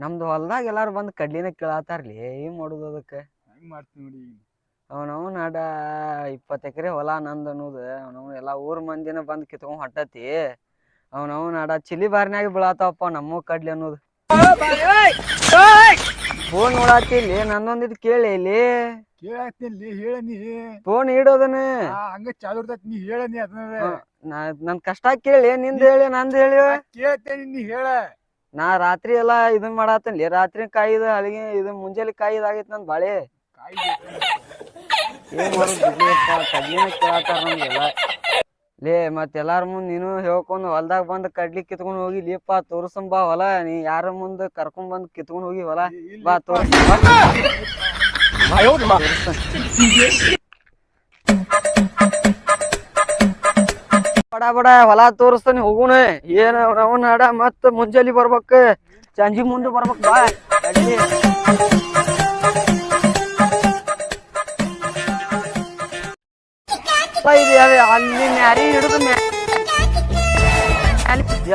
ನಮ್ದು ಹೊಲ್ದಾಗ ಎಲ್ಲಾರು ಬಂದ್ ಕಡ್ಲಿನ ಕೇಳಾತಾರ್ಲಿ ಏನ್ ಮಾಡುದು ಅದಕ್ಕೆ ಹೆಂಗ್ ಮಾಡ್ತೀನಿ ನೋಡಿ ಅವನವ್ ನಾಡ 20 ಎಕರೆ ಹೊಲ ನಂದ್ ಅನ್ನೋದು ಅವನವ್ ಎಲ್ಲಾ ಊರ್ ಮಂದಿನ ಬಂದ್ ಕಿತ್ಕೊಂಡ್ ಹೊಟ್ಟತಿ ಅವನವ್ ನಾಡ ಚಿಲಿ ಬಾರಿನಾಗ ಬೀಳಾತಾವಪ್ಪ ನಮ್ಮ ಕಡ್ಲಿ ಅನ್ನೋದು ಫೋನ್ ನೋಡಾತಿ ಇಲ್ಲಿ ನಂದೊಂದಿದ್ ಕೇಳಿ ಇಲ್ಲಿ ಕೇಳಾಕ್ತಿಲ್ಲಿ ಹೇಳ ನೀ ಫೋನ್ ಇಡೋದನ್ನ ಹಂಗ ಚಾಲು ಇರ್ತೈತಿ ನೀ ಹೇಳ ನೀ ಅದನ್ನ ನನ್ ಕಷ್ಟ ಕೇಳಿ ನಿಂದ ಹೇಳಿ ನಂದ್ ಹೇಳಿ ಕೇಳ್ತೇನೆ ನೀ ಹೇಳ ನಾ ರಾತ್ರಿ ಎಲ್ಲಾ ಇದನ್ ಮಾಡಾತನ್ಲಿ ರಾತ್ರಿ ಕಾಯಿದ ಅಲ್ಲಿಗೆ ಇದು ಮುಂಜಾನೆ ಕಾಯಿದಾಗೈತ್ ನಂದ್ ಬಾಳೆ ಏನ್ ಮಾಡೋದು ಕಡ್ಲಿನ ಕೇಳಾತಾರ ನಮ್ಗೆಲ್ಲ ಲೇ ಮತ್ ಎಲ್ಲಾರ ಮುಂದ್ ನೀನು ಹೇಳ್ಕೊಂಡ್ ಹೊಲ್ದಾಗ ಬಂದ್ ಕಡ್ಲಿ ಕಿತ್ಕೊಂಡ್ ಹೋಗಿ ಲೇಪ ತೋರ್ಸಂ ಬಾ ಹೊಲ ನೀ ಯಾರ ಮುಂದ್ ಕರ್ಕೊಂಡ್ ಬಂದ್ ಕಿತ್ಕೊಂಡ್ ಹೋಗಿ ಹೊಲ ಬಾ ತೋರ್ಸ ಬಡ ಬಡ ಹೊಲ ತೋರಿಸ್ತಾನೆ ಹೋಗುಣ ಏನ ಅವನ ಹಾಡ ಮತ್ತ ಮುಂಜಾಲಿ ಬರ್ಬೇಕ ಸಂಜಿ ಮುಂದೆ ಬರ್ಬೇಕ್ ಬಾ ಅಲ್ಲಿ ಮ್ಯಾರಿ ಹಿಡಿದು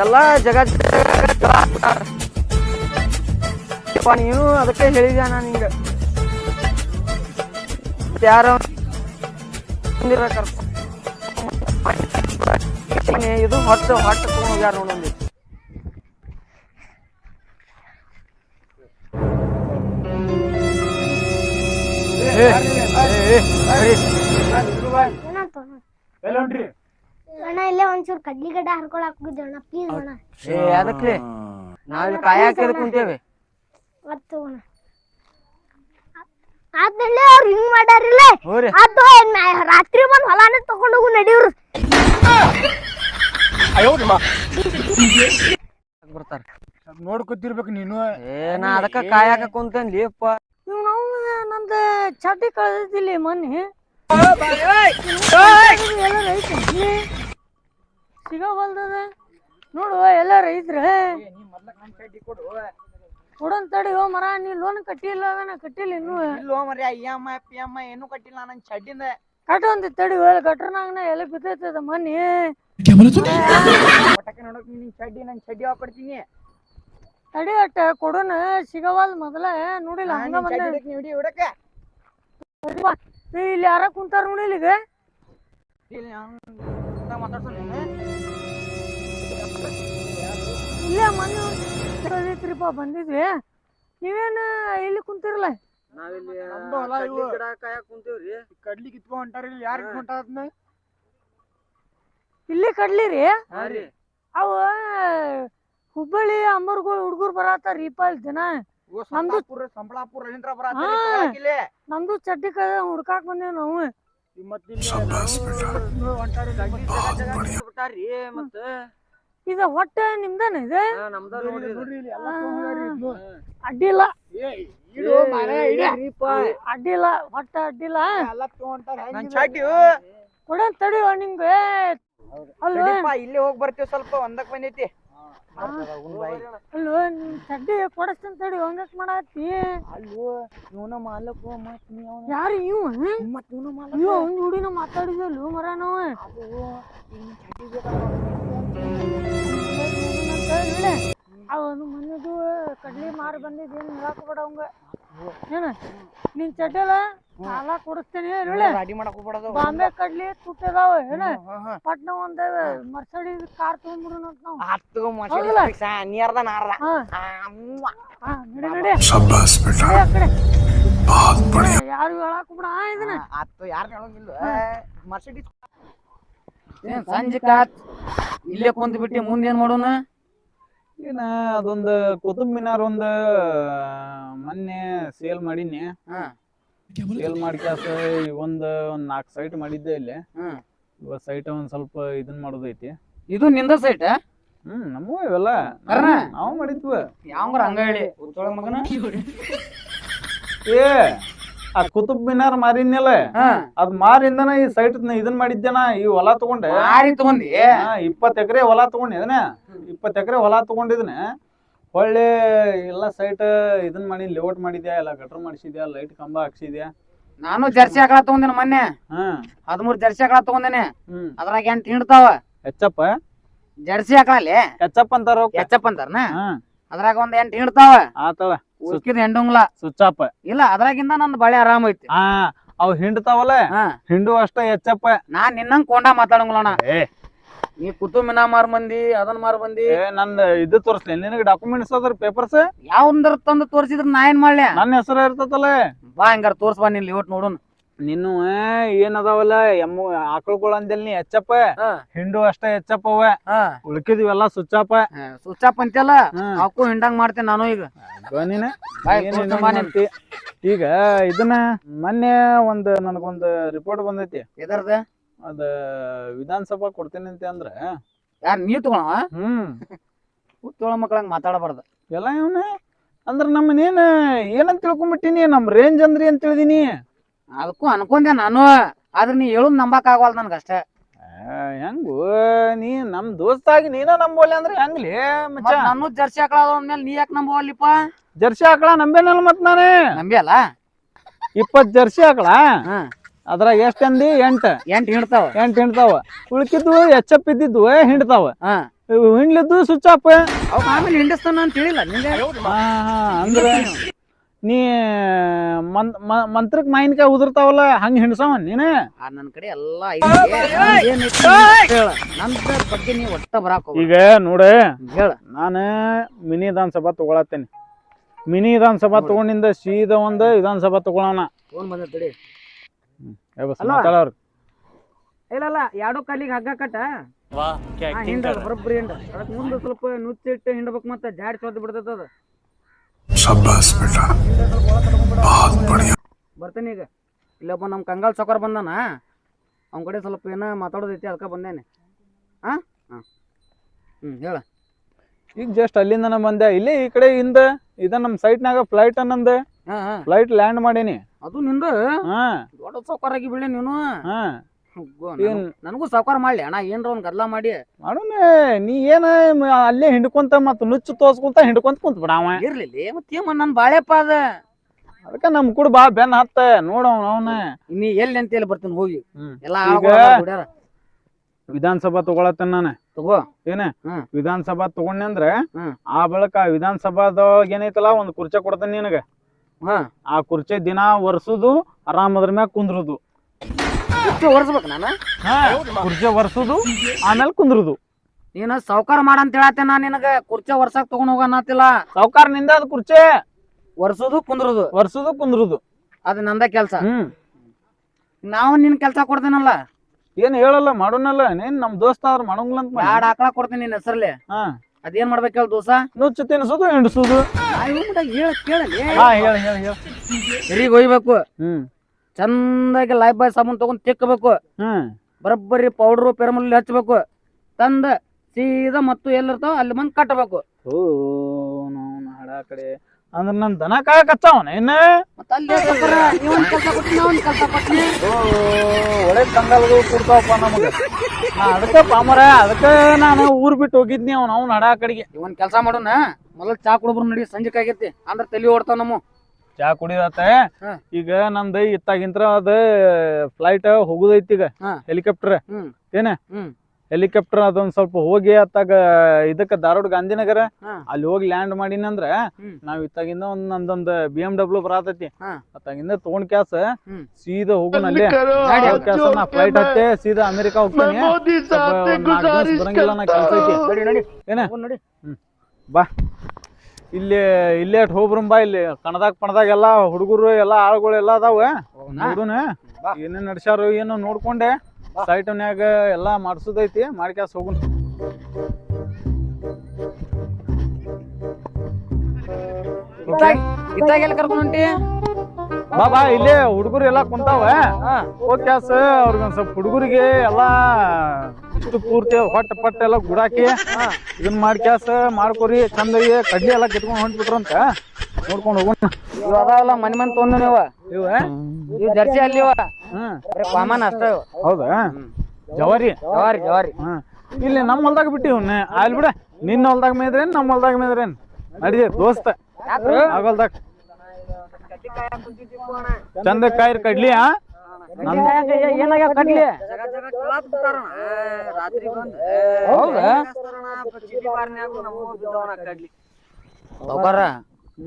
ಎಲ್ಲಾ ಜಗ ನೀನು ಅದಕ್ಕೆ ಹೇಳಿದ ನಾನು ನಿಂಗ ಯಾರ ಇದು ಹೊಟ್ಟು ತಗೊಂಡ್ ಹೋಗ್ಯಾರ ನೋಡೊಂದಿ ಅಣ್ಣ ಇಲ್ಲೇ ಒಂಚೂರು ಕಡ್ಲಿ ಗಡ್ಡೆ ಹರ್ಕೊಳಕ್ ಹೋಗಿದ್ದೆ ಅಣ್ಣ ಪ್ಲೀಸ್ ಅಣ್ಣ ಅದಕ್ಕೆ ನಾವ್ ಕಾಯಾಕ ಕುಂತೇವೆ ಮತ್ತು ಆದ್ಮೇಲೆ ಅವ್ರು ಹಿಂಗ್ ಮಾಡ್ಯಾರಿಲ್ಲ ಅದು ರಾತ್ರಿ ಬಂದ್ ಹೊಲಾನ ತಗೊಂಡ್ ಹೋಗು ನಡಿವ್ರು ಬರ್ತಾರ ನೋಡ್ಕೊತಿರ್ಬೇಕು ನೀನು ನಾ ಅದಕ್ಕ ಕಾಯಾಕ ಕುಂತೇನ್ಲಿ ಅಪ್ಪ ನಾವು ನಂದ ಚಡ್ಡಿ ಕಳ್ದಿಲ್ಲಿ ಮೊನ್ನೆ ಸಿಗವಲ್ದದ ನೋಡು ಎಲ್ಲ ರೈತ್ರ ಕೊಡನ್ ತಡಿ ಹೋ ಮರ ನೀ ಲೋನ್ ಕಟ್ಟಿಲ್ಲ ಕಟ್ಟಿಲ್ಲ ಇನ್ನು ಏನು ಕಟ್ಟಿಲ್ಲ ನನ್ ಚಡ್ಡಿಂದ ಕಟ್ಟೊಂದಿ ತಡಿ ಗಟ್ರನಾಗನ ಎಲ್ಲ ಬಿದ್ದೈತದ ಮನಿ ನೋಡಕ್ ನಿನ್ ಚಡ್ಡಿ ನನ್ ಚಡ್ಡಿ ಹಾಕೊಡ್ತೀನಿ ತಡಿ ಅಟ್ಟ ಕೊಡೋಣ ಸಿಗವಲ್ ಮೊದಲ ನೋಡಿಲ್ಲ ಹಂಗ ಇಲ್ಲಿ ಯಾರ ಕುಂತಾರ ನೋಡಿ ಇಲ್ಲಿಗೆ ಇಲ್ಲ ಮನೆಪ್ಪ ಬಂದಿದ್ವಿ ನೀವೇನ ಇಲ್ಲಿ ಕುಂತಿರಲ್ಲ ಕುಂತೀವ್ರಿ ಕಡ್ಲಿ ಕಿತ್ಕೊಂಡ್ ಹೊಂಟಾರ ಯಾರು ಹೊಂಟಾದ್ನ ಇಲ್ಲಿ ಕಡ್ಲಿರಿ ಅವ ಹುಬ್ಬಳ್ಳಿ ಅಮ್ಮರ್ಗಳು ಹುಡುಗರು ಬರತ್ತಾರೀಪ ಇಲ್ಲಿ ದಿನ ನಮ್ದು ಚಡ್ಡಿ ಕದ ಹುಡ್ಕಾಕ್ ಬಂದೇವ್ ನಾವು ಇದ ಹೊಟ್ಟೆ ನಿಮ್ದನ ಇದೆ ಅಡ್ಡಿಲ್ಲ ಅಡ್ಡಿಲ್ಲ ಹೊಟ್ಟೆ ಅಡ್ಡಿಲ್ಲ ಕೊಡನ್ ತಡಿ ನಿಂಗೆ ಇಲ್ಲಿ ಹೋಗಿ ಬರ್ತೀವಿ ಸ್ವಲ್ಪ ಒಂದಕ್ ಬಂದೈತಿ ಅಲ್ವ ನಿನ್ ಚಡ್ಡಿ ಕೊಡಸ್ತನ್ ತಡಿ ಹಂಗಕ್ ಮಾಡತ್ತಿ ಅಲ್ವೋ ಇವನ ಮಾಲಕ್ ಯಾರು ಇವ ಮತ್ ಇವನ ಮಾಲಕ್ ಅಯ್ಯೋ ಅವ್ನ ಹುಡಿನ ಮಾತಾಡಿದಲ್ವ ಮರ ನಾವ ಅವನು ಮನೆದು ಕಡ್ಲಿ ಮಾರಿ ಬಂದಿದ್ದೇನು ಹೇಳಕ್ ಬೇಡ ಅವಂಗ ಏನ ನಿನ್ ಚಡ್ಡಲ್ಲ ಸಾಲ ಕೊಡಿಸ್ತೇನೆ ರೆಡಿ ಮಾಡಕ್ ಹೋಗ್ಬಿಡೋದು ಬಾಂಬೆ ಕಡ್ಲಿ ತುಟ್ಟದಾವ ಏನ ಪಟ್ನ ಒಂದ್ ಮರ್ಸಡೀಸ್ ಕಾರ್ ತಗೊಂಡ್ಬಿಡು ಯಾರು ಹೇಳಕ್ ಬಿಡ ಇದನ್ನ ಯಾರು ಹೇಳಂಗಿಲ್ಲ ಮರ್ಸಿಡೀಸ್ ಸಂಜೆ ಕಾತ್ ಇಲ್ಲೇ ಕುಂತ ಬಿಟ್ಟಿ ಮುಂದೇನ್ ಮಾಡೋಣ ಏನ ಅದೊಂದು ಕುತುಬ್ ಮಿನಾರ್ ಒಂದ್ ಮೊನ್ನೆ ಸೇಲ್ ಮಾಡೀನಿ ಸೇಲ್ ಮಾಡ್ಕ್ಯಾಸ ಒಂದ್ 4 ಸೈಟ್ ಮಾಡಿದ್ದೆ ಇಲ್ಲಿ ಇವ ಸೈಟ್ ಒಂದ್ ಸ್ವಲ್ಪ ಇದನ್ ಮಾಡೋದೈತಿ ಇದು ನಿಂದ ಸೈಟ್ ನಮ್ಮೂ ಇವೆಲ್ಲ ನಾವು ಮಾಡಿದ್ವ ಯಾವಂಗ್ರ ಹಂಗ ಹೇಳಿ ಮಗನ ಏ ಆ ಕುತುಬ್ ಮಿನಾರ್ ಮಾರಿದ್ನಲ್ಲ ಅದ್ ಮಾರಿಂದನ ಈ ಸೈಟ್ ಇದನ್ ಮಾಡಿದ್ದೇನ ಈ ಹೊಲ ತಗೊಂಡೆ ತಗೊಂಡಿ 20 ಎಕರೆ ಹೊಲ ತಗೊಂಡಿದನೆ 20 ಎಕರೆ ಹೊಲ ತಗೊಂಡಿದನೆ ಹೊಳ್ಳಿ ಎಲ್ಲ ಸೈಟ್ ಇದನ್ ಮಾಡಿ ಲೇಔಟ್ ಮಾಡಿದ್ಯಾ ಎಲ್ಲ ಗಟರ್ ಮಾಡಿಸಿದ್ಯಾ ಲೈಟ್ ಕಂಬ ಹಾಕ್ಸಿದ್ಯಾ ನಾನು ಜರ್ಸಿ ಆಕಳ ತಗೊಂಡೇನೆ ಮೊನ್ನೆ 13 ಜರ್ಸಿ ಆಕಳ ತಗೊಂಡೇನೆ ಅದ್ರಾಗ 8 ಹಿಂಡ್ತಾವ ಹೆಚ್ಚಪ್ಪ ಜರ್ಸಿ ಆಕಳಲ್ಲಿ ಹೆಚ್ಚಪ್ಪ ಅಂತಾರ ಹೆಚ್ಚಪ್ಪ ಅಂತಾರನ ಅದ್ರಾಗ ಒಂದ್ 8 ಹಿಡ್ತಾವ ಆತಳ ಉಳ್ಕಿದ್ ಹೆಂಡುಂಗ್ಲ ಸುಚ್ಚಾಪ ಇಲ್ಲ ಅದ್ರಾಗಿಂದ ನಂದ್ ಬಾಳೆ ಆರಾಮ ಐತಿ ಅವ್ ಹಿಂಡ್ತಾವಲ್ಲ ಹಾ ಹಿಂಡು ಅಷ್ಟ ಹೆಚ್ಚಪ್ಪ ನಾನ್ ನಿನ್ನಂಗ್ ಕೊಂಡ ಮಾತಾಡಂಗಿಲ್ಲಣ್ಣ ಏ ನೀ ಕುತುಮಿನ ಮಾರ್ ಮಂದಿ ಅದನ್ ಮಾರ್ ಮಂದಿ ನಂದ್ ಇದು ತೋರಿಸ್ಲಿ ನಿನಗೆ ಡಾಕ್ಯುಮೆಂಟ್ಸ್ ಅದ್ರ ಪೇಪರ್ಸ್ ಯಾವಂದ್ರ ತಂದು ತೋರ್ಸಿದ್ರ ನಾ ಏನ್ ಮಾಡ್ಲಿ ನನ್ನ ಹೆಸರು ಇರ್ತತಲ್ಲ ಬಾ ಹಂಗಾರ ತೋರ್ಸ್ ಬಾ ನಿನ್ ಲಿವಟ್ ನೋಡುನ್ ನೀನು ಏನದಾವಲ್ಲ ಆಕಳುಗಳು ಅಂದಲ್ಲಿ ನೀ ಹೆಚ್ಚಪ್ಪ ಹಿಂಡು ಅಷ್ಟ ಹೆಚ್ಚಪ್ಪವ ಉಳ್ಕಿದ್ವೆಲ್ಲ ಸುಚ್ಚಪ್ಪ ಸುಚ್ಚಪ್ಪ ಅಂತೆಲ್ಲ ಅವಕ್ಕೂ ಹಿಂಡಂಗ್ ಮಾಡ್ತೇನೆ ನಾನು ಈಗ ನೀನ ಈಗ ಇದನ್ನ ಮೊನ್ನೆ ನನಗೊಂದು ರಿಪೋರ್ಟ್ ಬಂದೈತಿ ಎದರ್ದ ಅದ ವಿಧಾನಸಭಾ ಕೊಡ್ತೇನೆ ಅಂತ ಅಂದ್ರ ಯಾರು ನೀ ತಗೊಳವ ತೋಳ ಮಕ್ಕಳಂಗ್ ಮಾತಾಡಬಾರ್ದು ಎಲ್ಲ ಇವನ ಅಂದ್ರ ನಮ್ಮನೇನ್ ಏನಂತ ತಿಳ್ಕೊಂಬಿಟ್ಟಿನಿ ನಮ್ ರೇಂಜ್ ಅಂದ್ರಿ ಅಂತ ತಿಳಿದೀನಿ ಅದಕ್ಕೂ ಅನ್ಕೊಂಡೆ ನಾನು ಆದ್ರ ನೀ ಹೇಳುದ್ ನಂಬಕ್ ಆಗವಲ್ ನನ್ಗಷ್ಟೇ ಹೆಂಗು ನೀ ನಮ್ ದೋಸ್ತಾಗಿ ನೀನ ನಂಬೋಲಿ ಅಂದ್ರೆ ಹೆಂಗ್ಲಿ ನಾನು ಜರ್ಸಿ ಹಾಕಳಾದ್ಮೇಲೆ ನೀ ಯಾಕೆ ನಂಬೋಲಿಪ್ಪ ಜರ್ಸಿ ಹಾಕಳ ನಂಬೇನಲ್ಲ ಮತ್ ನಾನೇ ನಂಬಿ ಅಲ್ಲ 20 ಜರ್ಸಿ ಹಾಕಳ ಅದ್ರಾಗ ಎಷ್ಟ್ ಅಂದಿ 8 ಹಿಂಡ್ತಾವ ಉಳ್ಕಿದ್ವು ಎಚ್ಚಪ್ ಇದ್ದಿದ್ವು ಹಿಂಡ್ತಾವ ಹಿಂಡ್ಲಿದ್ದು ಸ್ವಿಚ್ ಆಫ್ ಆಮೇಲೆ ಹಿಂಡಿಸ್ತಾನ ಅಂತ ಹೇಳಿಲ್ಲ ನಿಂಗೆ ಅಂದ್ರೆ ನೀ ಮಂತ್ರಕ್ ಮಾಯಿನ್ಕಾಯಿ ಉದುರ್ತಾವಲ್ಲ ಹಂಗ ಹಿಂಡ್ಸವ ನೀನ ನನ್ ಕಡೆ ಎಲ್ಲಾ ನಂದ ಬಗ್ಗೆ ನೀ ಒಟ್ಟ ಬರಾಕ ಈಗ ನೋಡ ಹೇಳ ನಾನು ಮಿನಿ ವಿಧಾನಸಭಾ ತಗೊಳತ್ತೇನೆ ಮಿನಿ ವಿಧಾನಸಭಾ ತಗೊಂಡಿಂದ ಸೀದಾ ಒಂದ್ ವಿಧಾನಸಭಾ ತಗೊಳೋಣ ಫೋನ್ ಬಂದೈತಿ ಮಾತಾಡೋರು ಇಲ್ಲ ಎರಡು ಕಾಲಿಗೆ ಹಗ್ಗ ಕಟ್ಟ ಬರೋಬ್ಬರಿ ಹಿಂಡ ಅದಕ್ಕೆ ಮುಂದೆ ಸ್ವಲ್ಪ ನುಚ್ಚಿಟ್ಟು ಹಿಂಡ್ಬೇಕು ಮತ್ತೆ ಜಾಡಿ ಸೋದ್ ಬಿಡ್ತೈತ ಅದ ಬರ್ತೇನೆ ಈಗ ಇಲ್ಲೊಬ್ಬ ನಮ್ ಕಂಗಾಲ್ ಸೌಕರ್ ಬಂದಾನ ಅವ್ನ ಕಡೆ ಸ್ವಲ್ಪ ಏನ ಮಾತಾಡೋದೈತಿ ಅದಕ್ಕೆ ಬಂದೇನೆ ಹೇಳ ಈಗ ಜಸ್ಟ್ ಅಲ್ಲಿಂದ ಬಂದೆ ಇಲ್ಲಿ ಈ ಕಡೆ ಹಿಂದ ಇದ ನಮ್ ಸೈಟ್ನಾಗ ಫ್ಲೈಟ್ ಅನ್ನಂದ ಫ್ಲೈಟ್ ಲ್ಯಾಂಡ್ ಮಾಡೀನಿ ಅದು ನಿಂದ ದೊಡ್ಡ ಸೌಕರ್ ಆಗಿ ಬಿಡ್ಲಿ ನೀನು ನನಗೂ ಸೌಕರ್ ಮಾಡ್ಲಿ ಅಣ್ಣ ಏನ್ರ ಒಂದ್ ಗದ್ಲಾ ಮಾಡಿ ಮಾಡೋಣ ನೀ ಏನ ಅಲ್ಲೇ ಹಿಂಡ್ಕೊಂತ ಮತ್ ನುಚ್ಚು ತೋರ್ಸ್ಕೊಂತ ಹಿಂಡ್ಕೊಂತ ಕುಂತ ಬಿಡವ ಇರ್ಲಿ ಮತ್ತೇಮ ನನ್ ಬಾಳೆಪ್ಪ ಅದ ಅದಕ್ಕ ನಮ್ ಕೂಡ ಬಾ ಬೆನ್ ಹತ್ತ ನೋಡವ್ ಅವನ ನೀ ಎಲ್ಲಿ ಅಂತ ಹೇಳಿ ಬರ್ತೀನಿ ಹೋಗಿ ಎಲ್ಲಾ ವಿಧಾನಸಭಾ ತಗೊಳತ್ತೇನ ನಾನು ತಗೋ ಏನ ವಿಧಾನಸಭಾ ತಗೊಂಡೆ ಅಂದ್ರ ಆ ಬಳಿಕ ವಿಧಾನಸಭಾದಾಗ ಏನೈತಲ್ಲ ಒಂದ್ ಕುರ್ಚಿ ಕೊಡ್ತೇನೆ ನಿನಗ ಆ ಕುರ್ಚಿ ದಿನ ಒರ್ಸುದು ಆರಾಮ್ ಅದ್ರ ಮ್ಯಾಗ ಕುಂದ್ರುದು ಒರ್ಸ್ಬೇಕು ನಾನು ಕುರ್ಚಿ ಒರ್ಸುದು ಆಮೇಲೆ ಕುಂದ್ರುದು ನೀನ ಸಾವ್ಕಾರ ಮಾಡಂತ ಹೇಳತ್ತೆ ನಾ ನಿನಗ ಕುರ್ಚಿ ವರ್ಸಾಕ್ ತಗೊಂಡ್ ಹೋಗನ್ನತಿಲ್ಲ ಸಾವ್ಕಾರ ನಿಂದ ಅದ್ ಕುರ್ಚಿ ಒರ್ಸುದು ಕುಂದ್ರುದು ಅದ್ ನಂದ ಕೆಲ್ಸ ನಾವು ನಿನ್ ಕೆಲ್ಸ ಕೊಡ್ತೇನಲ್ಲ ಏನ್ ಹೇಳಲ್ಲ ಮಾಡೋನಲ್ಲ ನೀನ್ ನಮ್ ದೋಸ್ತ ಅವ್ರ ಮಾಡಂಗಿಲ್ಲ ಅಂತ ಎರಡ್ ಆಕಳ ಕೊಡ್ತೀನಿ ನಿನ್ ಹೆಸರ್ಲಿ ಅದೇನ್ ಮಾಡ್ಬೇಕು ಹೇಳ ದೋಸ ನುಚ್ಚು ತಿನ್ಸುದು ಹಿಂಡ್ಸುದು ಎರಿಗ್ ಒಯ್ಬೇಕು ಚಂದಾಗಿ ಲೈಫ್ ಬಾಯ್ ಸಾಬೂನ್ ತಗೊಂಡ್ ತಿಕ್ಕಬೇಕು ಬರಬ್ಬರಿ ಪೌಡ್ರು ಪೆರಮಲ್ಲಿ ಹಚ್ಬೇಕು ತಂದ ಸೀದಾ ಮತ್ತು ಎಲ್ಲಿರ್ತಾವ ಅಲ್ಲಿ ಬಂದ್ ಕಟ್ಟಬೇಕು ಹಡ ಕಡೆ ಅಂದ್ರ ನನ್ ದನ ಕಾಯಕತ್ತಾವನ ಇನ್ನ ಒಳ್ಳೆ ತಂಗಲ್ದು ಕೊಡ್ತಾವಪ್ಪ ನಮಗ ಅದಕ್ಕ ಪಾಮರ ಅದಕ್ಕ ನಾನು ಊರ್ ಬಿಟ್ಟು ಹೋಗಿದ್ನಿ ಅವ್ನ ಹಡ ಕಡೆಗೆ ಇವನ್ ಕೆಲ್ಸ ಮಾಡೋಣ ಮೊದಲು ಚಾ ಕುಡ್ಬ್ರು ನಡಿ ಸಂಜೆಕ್ ಆಗೈತಿ ಅಂದ್ರ ತಲಿ ಓಡ್ತಾವ ನಮ್ಮ ಚಾ ಕುಡಿದತ್ತ ಈಗ ನಂದು ಇತ್ತಾಗಿಂತ್ರ ಅದ ಫ್ಲೈಟ್ ಹೋಗುದೈತಿ ಈಗ ಹೆಲಿಕಾಪ್ಟರ್ ಏನ ಹೆಲಿಕಾಪ್ಟರ್ ಅದೊಂದ್ ಸ್ವಲ್ಪ ಹೋಗಿ ಅತ್ತಾಗ ಇದಕ್ಕ ಧಾರವಾಡ ಗಾಂಧಿನಗರ ಅಲ್ಲಿ ಹೋಗಿ ಲ್ಯಾಂಡ್ ಮಾಡಿನಂದ್ರ ನಾವ್ ಇತ್ತಾಗಿಂದ ನಂದೊಂದ್ BMW ಬರತೈತಿ ಅತ್ತಾಗಿಂದ ತಗೊಂಡ್ ಕ್ಯಾಸ ಸೀದಾ ಹೋಗೋಣ ಅಲ್ಲೇ ನಾ ಫ್ಲೈಟ್ ಹತ್ತೆ ಸೀದಾ ಅಮೆರಿಕಾ ಹೋಗ್ತೇನೆ ಬರಂಗಿಲ್ಲ ನಾ ಕೆಲ್ಸ ಐತಿ ಏನ ಬಾ ಇಲ್ಲೇ ಹೋಗ್ಬ್ರಂ ಬಾ ಇಲ್ಲಿ ಕಣದಾಗ ಎಲ್ಲಾ ಹುಡುಗರು ಎಲ್ಲಾ ಆಳುಗಳು ಎಲ್ಲಾ ಅದಾವ ನೋಡುನ ಏನೇನ್ ನಡ್ಸ್ಯಾರ ಏನು ನೋಡ್ಕೊಂಡೆ ಸೈಟ್ನ್ಯಾಗ ಎಲ್ಲಾ ಮಾಡ್ಸುದೈತಿ ಮಾಡ್ಕ್ಯಾಸ್ ಹೋಗುಣ ಇತ್ತಾಗ ಎಲ್ಲಿ ಕರ್ಕೊಂಡ್ ಹೊಂಟಿ ಬಾ ಇಲ್ಲೇ ಹುಡುಗರು ಎಲ್ಲಾ ಕುಂತಾವ ಹೋಗ್ಯಾಸ ಅವ್ರಿಗೊಂದ್ ಸ್ವಲ್ಪ ಹುಡುಗರಿಗೆ ಎಲ್ಲಾ ಇಷ್ಟು ಪೂರ್ತಿ ಪಟ್ಟ ಎಲ್ಲ ಗುಡಾಕಿ ಇದನ್ ಮಾಡ್ಕ್ಯಾಸ ಮಾಡ್ಕೊರಿ ಚಂದಗಿ ಕಡ್ಲಿ ಎಲ್ಲಾ ಕಿತ್ಕೊಂಡ್ ಹೊಂಟ್ಬಿಟ್ರಂತ ನೋಡ್ಕೊಂಡ್ ಹೋಗೋಣ ಇವ ಅದಾವಲ್ಲ ಮನಿ ತೊಂದ ಇವ ಜರ್ಸಿ ಅಲ್ಲಿ ಸಾಮಾನ್ ಅಷ್ಟ ಹೌದಾ ಜವಾರಿ ಇಲ್ಲಿ ನಮ್ಮ ಹೊಲ್ದಾಗ ಬಿಟ್ಟಿವ್ನ ಅಲ್ಲಿ ಬಿಡ ನಿನ್ನ ಹೊಲ್ದಾಗ ಮೇದ್ರೇನ್ ನಮ್ಮ ಹೊಲ್ದಾಗ ಮೇದ್ರೇನ್ ನಡಿ ದೋಸ್ತ ಆಗಲ್ದಾಗ ಚಂದ ಕಾಯಿರ್ ಕಡ್ಲಿ ಏನಾಗ್ಯಾವ ಕಡ್ಲಿ ಸಾವ್ಕಾರ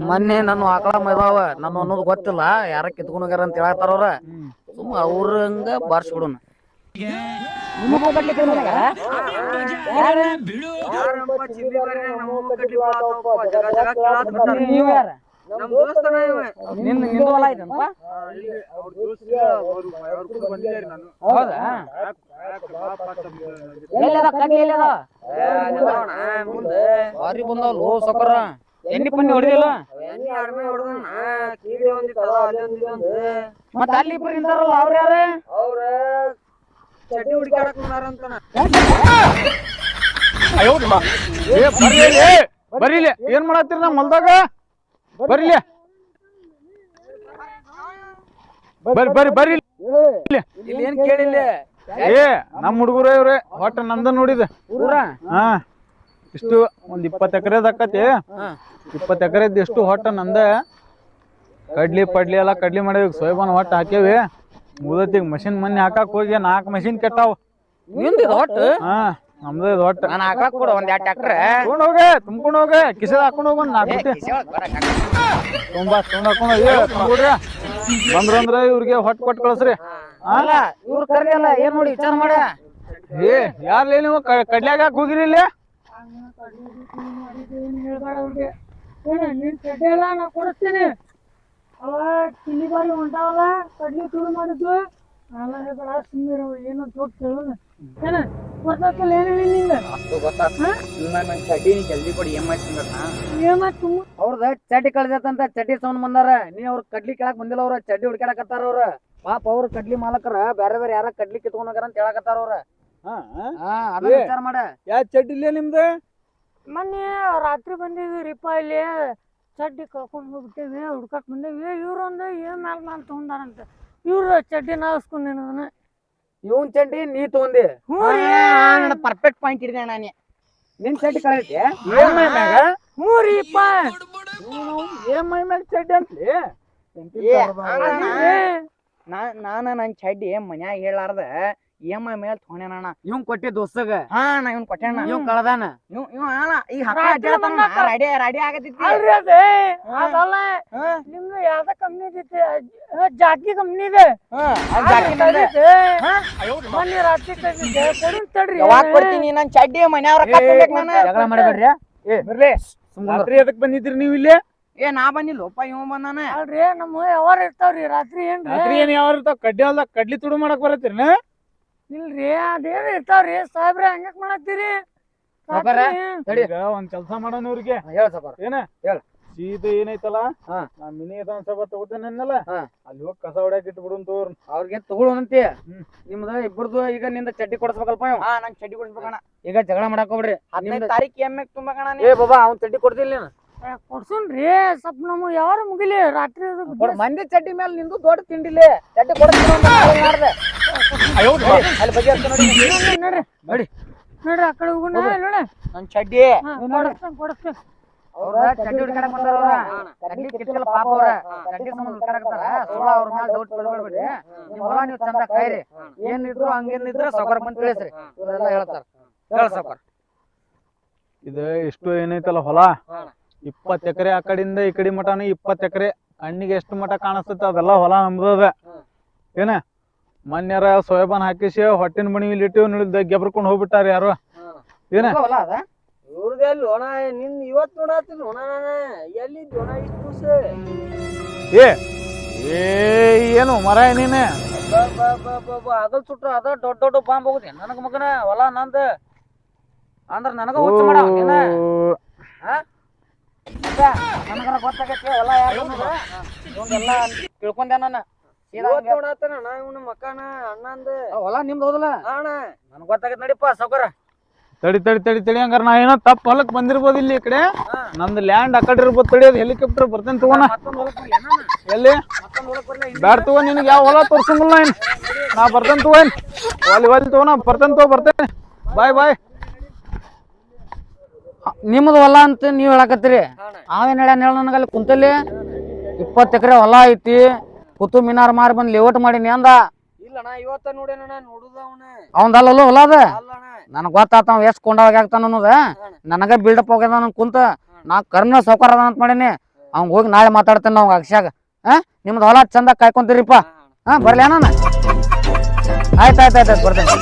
ಮೊನ್ನೆ ನನ್ನ ಆಕಳ ಮೈದಾವ ನಮ್ಮ ಅನ್ನೋದು ಗೊತ್ತಿಲ್ಲ ಯಾರ ಕಿತ್ಕೊಂಡ್ ಹೋಗ್ಯಾರ ಅಂತ ಹೇಳತ್ತಾರ ಅವ್ರ ಸುಮ್ಮ ಅವ್ರಂಗ ಬಾರ್ಸ್ಬಿಡೋಣ ನಿಂದು ಹೊಲ ಐತನಪ್ಪ? ಹೌದಾ? ಎಲ್ಲದ ಕಡ್ಲಿ ಎಲ್ಲದ? ಬಾರಿ ಬಂದವಲ್ಲ ಸಾವ್ಕಾರ ಎಣ್ಣಿ ಪಣ್ಣಿ ಹೊಡೆದಿಲ್ಲ? ಮತ್ತ ಅಲ್ಲಿ ಇಬ್ರು ನಿಂತಾರಲ್ಲ ಅವ್ರ ಯಾರ? ಅವ್ರ ಚಡ್ಡಿ ಹುಡುಕಾಡಕ್ ಬಂದಾರಂತನ. ಬರ್ರಿಲಿ ಏನ್ ಮಾಡತ್ತೀರಿ ನಮ್ಮ ಹೊಲ್ದಾಗ? ಬರ್ರಿಲಿ ಬರ್ರಿ ಇಲ್ಲಿ ಏನ್ ಕೇಳಿಲ್ಲ? ಏ ನಮ್ಮ ಹುಡುಗರು ಇವ್ರೆ ಒಟ್ಟ ನಂದ ನೋಡಿದ ಹಾ ಇಷ್ಟು ಒಂದ್ 20 ಎಕರೆದ ಆಕತಿ 20 ಎಕರೆದ್ ಇಷ್ಟು ಹೊಟ್ಟ ನಂದ ಕಡ್ಲಿ ಪಡ್ಲಿ ಎಲ್ಲ ಕಡ್ಲಿ ಮಾಡಿದ್ವಿ ಸೋಯಬಾನ್ ಹೊಟ್ಟ ಹಾಕೇವಿ ಮುದತಿಗ್ ಮಷಿನ್ ಮೊನ್ನೆ ಹಾಕಾಕ್ ಹೋಗಿ 4 ಮಷಿನ್ ಕೆಟ್ಟಾವ ನಿಂದಿದ ಒಟ್ಟು ಹಾ ನಮ್ದು ಇದು ಹೊಟ್ಟ ನಾನು ಹಾಕಾಕ್ ಕೊಡ ಒಂದ್ 2 ಎಕರೆ ತಗೊಂಡ್ ಹೋಗಿ ತುಂಬ್ಕೊಂಡ್ ಹೋಗಿ ಕಿಸದ ಹಾಕೊಂಡ್ ಹೋಗ್ ಒಂದ್ 4 ಬಿಟ್ಟಿ ತೊಗೊಂಡ್ ಹಾಕೊಂಡ್ ಹೋಗಿ ತುಂಬಿಡ್ರಿ ಬಂದ್ರಂದ್ರ ಇವ್ರಿಗೆ ಹೊಟ್ಟ ಕೊಟ್ಟು ಕಳ್ಸ್ರಿ ಅಲ್ಲ ಇವ್ರ ಕರ್ಲಿ ಅಲ್ಲ ಏನ್ ನೋಡಿ ವಿಚಾರ ಮಾಡ ಏ ಯಾರ್ಲೇ ನೀವು ಕಡ್ಲ್ಯಾಗ ಹಾಕಿ ಹೋಗಿರಿ ಇಲ್ಲಿ ಹೇಳ್ಬೇಡ ಅವ್ರಿಗೆ ನಿನ್ ಚಡ್ಡಿ ಎಲ್ಲ ನಾ ಕೊಡಿಸ್ತೀನಿ ಅವ ಕಿಲಿ ಬಾರಿ ಹೊಂಟಾವಲ್ಲ ಕಡ್ಲಿ ತುಳು ಮಾಡಿದ್ವು ನಾನ ಹೇಳ್ಬೇಡ ಸುಮ್ಮನೆ ಏನೋ ದೊಡ್ಡ ಕೇಳೋಣ ಏನ ಗೊತ್ತಾಗ್ತಲ್ಲ ಏನ್ ಹೇಳಿ ನಿಂಗ ನನ್ ಚಡ್ಡಿ ನೀ ಜಲ್ದಿ ಕೊಡಿ ಏನ್ ಮಾಡ್ತೀನಿ ಏನ್ ತುಂಬ ಅವ್ರದ ಚಡ್ಡಿ ಕಳ್ದೈತಂತ ಚಡ್ಡಿ ಸೌಂಡ್ ಬಂದಾರ ನೀ ಅವ್ರ ಕಡ್ಲಿ ಕೇಳಕ್ ಬಂದಿಲ್ಲ ಅವ್ರ ಚಡ್ಡಿ ಹುಡ್ಕ್ಯಾಡಕತ್ತಾರ ಅವ್ರ ಪಾಪ ಅವ್ರ ಕಡ್ಲಿ ಮಾಲಕರ ಬೇರೆ ಬೇರೆ ಯಾರ ಕಡ್ಲಿ ಕಿತ್ಕೊಂಡ್ ಹೋಗ್ಯಾರ ಅಂತ ಹೇಳಕತ್ತಾರ ಅವ್ರ ಅದನ್ನ ವಿಚಾರ ಮಾಡ ಯಾ ಚಡ್ಡಿ ಇಲ್ಲೇ ನಿಮ್ದು ಮೊನ್ನೆ ರಾತ್ರಿ ಬಂದಿದ್ವಿರಿಪ್ಪ ಇಲ್ಲಿ ಚಡ್ಡಿ ಕಳ್ಕೊಂಡ್ ಹೋಗ್ಬಿಟ್ಟೇವಿ ಹುಡ್ಕಾಕ್ ಬಂದೇವಿ ಇವ್ರೊಂದು ಏನ್ ಮ್ಯಾಲ್ ತಗೊಂಡಾರಂತ ಇವ್ರ ಚಡ್ಡಿ ನಾಸ್ಕೊಂಡ್ ಇವನ್ ಚಡ್ಡಿ ನೀ ತಗೊಂಡಿ ಪರ್ಫೆಕ್ಟ್ ಪಾಯಿಂಟ್ ಹಿಡಿದೆ ನಾನೇ. ನಿನ್ ಚಡ್ಡಿ ಕಳೈತಿ ಹ್ಞೂ ರೀಪ್ಪ EMI ಮ್ಯಾಗ ಚಡ್ಡಿ ಅಂತಲಿ ನಾನ ನನ್ ಚಡ್ಡಿ ಮನ್ಯಾಗ ಹೇಳಾರ್ದ EMI ಮೇಲೆ ತಗೊಂಡೇನಣ್ಣ. ಇವ್ನ್ ಕೊಟ್ಟಿ ದೋಸ್ತಗ ಹಾ ನಾ ಇವ್ನ್ ಕೊಟ್ಟೇನ. ಇವ್ ಕಳ್ದಾನ ಇವ್ ಅಣ್ಣ ಈಗ ರೆಡಿ ಆಗತೈತಿ. ಅಲ್ರಿ ಅದೇ ಅದಲ್ಲ ನಿಮ್ದು ಯಾವ್ದ ಕಂಪ್ನಿ ಐತಿ ಜಾಕಿ ಕಂಪ್ನಿ ಇದೆ ಮೊನ್ನೆ ರಾತ್ರಿ ಕಳ್ದಿದ್ದೆ ಕೊಡುನ್ ತಡ್ರಿ ಯಾವಾಗ ಕೊಡ್ತೀನಿ ನನ್ ಚಡ್ಡಿ ಮನ್ಯಾವ್ರ ಕಟ್ಬೇಕು ನಾನು. ಜಗಳ ಮಾಡಬೇಡ್ರಿ ಬರ್ರಿ ರಾತ್ರಿ ಎದಕ್ ಬಂದಿದ್ರಿ ನೀವು ಇಲ್ಲಿ ಏ ನಾ ಬಂದಿಲ್ಲಪ್ಪ ಇವ ಬಂದಾನ. ಅಲ್ರಿ ನಮ್ಮ ಯಾವಾರ ಇರ್ತಾವ್ರಿ ರಾತ್ರಿ ಏನ್ರಿ ರಾತ್ರಿ ಏನ್ ಯಾವ ಇರ್ತಾವ ಕಡ್ಡಿ ಹೊಲ್ದಾಗ ಕಡ್ಲಿ ತುಡು ಮಾಡಕ್ ಬರತ್ತೀರಿ ಇಲ್ರಿ ಅದೇನ್ ಇರ್ತಾವ್ರಿ ಸಾಹೇಬ್ರ ಹಂಗಕ್ ಮಾಡತ್ತೀರಿ ಈಗ ಒಂದ್ ಕೆಲ್ಸ ಮಾಡೋಣ ಇವ್ರಿಗೆ ಹೇಳ ಸಾವ್ಕಾರ ಏನ ಹೇಳ. ಸೀದಾ ಏನೈತಲ್ಲ ಹಾ. ನಾ ಮಿನಿ ವಿಧಾನಸಭಾ ತಗೋತೇನಲ್ಲ ಹಾ. ಅಲ್ಲಿ ಹೋಗಿ ಕಸ ಹೊಡ್ಯಾಕ್ ಇಟ್ಬಿಡುನ್ ತೋರ್ ಅವ್ರಿಗೆ ತಗೊಳ್ಳೋಣಂತಿ ಹ್ಮ್. ನಿಮ್ದ ಇಬ್ಬರದು ಈಗ ನಿಂದ ಚಡ್ಡಿ ಕೊಡಿಸ್ಬೇಕಲ್ಪ ಇವ. ಹಾ ನಂಗ್ ಚಡ್ಡಿ ಕೊಡ್ಬೇಕಣ್ಣ. ಈಗ ಜಗಳ ಮಾಡಕ್ ಹೋಗ್ಬಿಡ್ರಿ 15 ತಾರೀಕು ಎಮ್ಮೆ ತುಂಬಕಣ್ಣ. ಏ ಬಾಬಾ ಅವ್ನ್ ಚಡ್ಡಿ ಕೊಡ್ತಿಲ್ಲ ನೀನು ಕೊಡ್ಸುನ್ರಿ ಸ್ವಲ್ಪ ನಮ್ಗೆ ಯಾವಾರ ಮುಗಿಲಿ ರಾತ್ರಿ ಮಂದಿ ಚಡ್ಡಿ ಮೇಲೆ ನಿಂದು ದೊಡ್ಡ ತಿಂಡಿಲಿ ಚಡ್ಡಿ ಕೊಡ್ತೀನಿ ಅಲ್ಲಿ ಬಗ್ಗೆ ನೋಡ್ರಿ ನೋಡಿ ನೋಡ್ರಿ ಆ ಕಡೆ ಹೋಗೋಣ ನೋಡ ನನ್ ಚಡ್ಡಿ ಕೊಡಸ್ತೇನೆ ಅವ್ರ ಚಡ್ಡಿ ಹುಡ್ಕಾಡಕ್ ಬಂದಾರ ಅವ್ರ ಚಡ್ಡಿ ಕಿತ್ಕಲ್ಲ ಪಾಪ ಅವ್ರ ಚಡ್ಡಿ ಸಂಬಂಧ ಹುಡ್ಕಾಡಕತ್ತಾರ ಸುಳ್ಳ ಅವ್ರ ಮೇಲೆ ಡೌಟ್ ಕೊಡ್ಬೇಡ್ರಿ ನಿಮ್ ಹೊಲ ನೀವು ಚಂದ ಕಾಯ್ರಿ ಏನಿದ್ರು ಹಂಗೇನಿದ್ರು ಸಾವ್ಕಾರ ಬಂದ್ ತಿಳಿಸ್ರಿ ಇವರೆಲ್ಲ ಹೇಳ್ತಾರ ಹೇಳ ಸಾವ್ಕಾರ. ಇದು ಇಷ್ಟು ಏನೈತಲ್ಲ ಹೊಲ 20 ಎಕರೆ ಆ ಕಡೆಯಿಂದ ಈ ಕಡೆ ಮಟನು 20 ಎಕರೆ ಕಣ್ಣಿಗೆ ಎಷ್ಟು ಮಟ ಕಾಣಿಸ್ತೈತೆ ಅದೆಲ್ಲ ಹೊಲ ನಮ್ದದ ಏನ ಮೊನ್ಯಾರ ಸೋಯಾಬಾನ್ ಹಾಕಿಸಿ ಹೊಟ್ಟಿನ ಮಣಿ ಇಲ್ಲಿ ಇಟ್ಟಿವ್ ನೋಡಿದ್ದ ಗೆಬ್ರಕೊಂಡ್ ಹೋಗ್ಬಿಟ್ಟಾರ ಯಾರು ಏನ ಹೊಲ ಅದ ಇವ್ರದೆಲ್ಲ ಒಣ ನಿನ್ ಇವತ್ ನೋಡತ್ತಿಲ್ಲ ಒಣ ಎಲ್ಲಿ ಒಣ ಇಷ್ಟು ಖುಷಿ. ಏ ಏನು ಮರ ನೀನೆ ಅದಲ್ ಸುಟ್ರ ಅದ ದೊಡ್ಡ ದೊಡ್ಡ ಬಾಂಬ್ ಹೋಗುದೇ ನನಗ ಮಗನ ಹೊಲ ನಂದ ಅಂದ್ರ ನನಗ ಹುಚ್ಚ ಮಾಡ ನನಗರ ಗೊತ್ತಾಗೈತಿ ಹೊಲ ಯಾರು ಎಲ್ಲ ತಿಳ್ಕೊಂಡೆ ನಾನು ನೋಡತ್ತಣ್ಣ ಇವ್ನ ಮಕ್ಕನ ಅಣ್ಣಂದ ಹೊಲ ನಿಮ್ದು ಹೋದಲ್ಲ ಅಣ್ಣ ನನಗ್ ಗೊತ್ತಾಗೈತಿ ನಡಿಪ್ಪ ಸಾವ್ಕಾರ. ತಡಿ ಹಂಗಾರ ನಾ ಏನೋ ತಪ್ಪ ಹೊಲಕ್ ಬಂದಿರ್ಬೋದು ಇಲ್ಲಿ ಈ ಕಡೆ ನಂದು ಲ್ಯಾಂಡ್ ಆ ಕಡೆ ಇರ್ಬೋದು ತಡಿ ಅದು ಹೆಲಿಕಾಪ್ಟರ್ ಬರ್ತೇನೆ ತಗೋಣ ಎಲ್ಲಿ ಬ್ಯಾಡ್ ತಗೋ ನಿನಗೆ ಯಾವ ಹೊಲ ತೋರ್ಸಂಗಿಲ್ಲ ಏನ್ ನಾ ಬರ್ತೇನೆ ತಗೋ ಏನ್ ಒಲಿ ತಗೋಣ ಬರ್ತೇನೆ ಬಾಯ್ ನಿಮ್ದು ಹೊಲ ಅಂತ ನೀವ್ ಹೇಳಕತ್ತೀರಿ ಅವೇನ್ ಹೇಳ ನನಗಲ್ಲಿ ಕುಂತಲ್ಲಿ 20 ಎಕರೆ ಹೊಲ ಐತಿ ಕುತುಬ್ ಮಿನಾರ್ ಮಾರಿ ಬಂದ್ ಲೇಔಟ್ ಮಾಡೀನಿ ಅಂದ. ಇಲ್ಲಣ್ಣ ಇವತ್ತ ನೋಡೇನಣ್ಣ ನೋಡುದ ಅವನ ಅವಂದಲ್ಲ ಹೊಲ ಅದ ಅಲ್ಲಣ್ಣ ನನಗ್ ಗೊತ್ತಾತ ಅವ ಎಷ್ಟ್ ಕೊಂಡಾಗ ಆಗ್ತಾನ ಅನ್ನೋದ ನನಗ ಬಿಲ್ಡಪ್ ಹೋಗ್ಯದ ನನ್ ಕುಂತ ನಾ ಕರ್ನ ಸೌಕಾರ ಅದ ಅಂತ ಮಾಡೀನಿ ಅವ್ನ್ ಹೋಗಿ ನಾಳೆ ಮಾತಾಡ್ತೇನೆ ಅವ್ಗ ಅಕ್ಷಾಗ ನಿಮ್ದು ಹೊಲ ಚಂದ ಕಾಯ್ಕೊಂತೀರಿಪ್ಪ ಬರ್ಲಿ ಅಣ್ಣ ಆಯ್ತು ಬರ್ತೇನೆ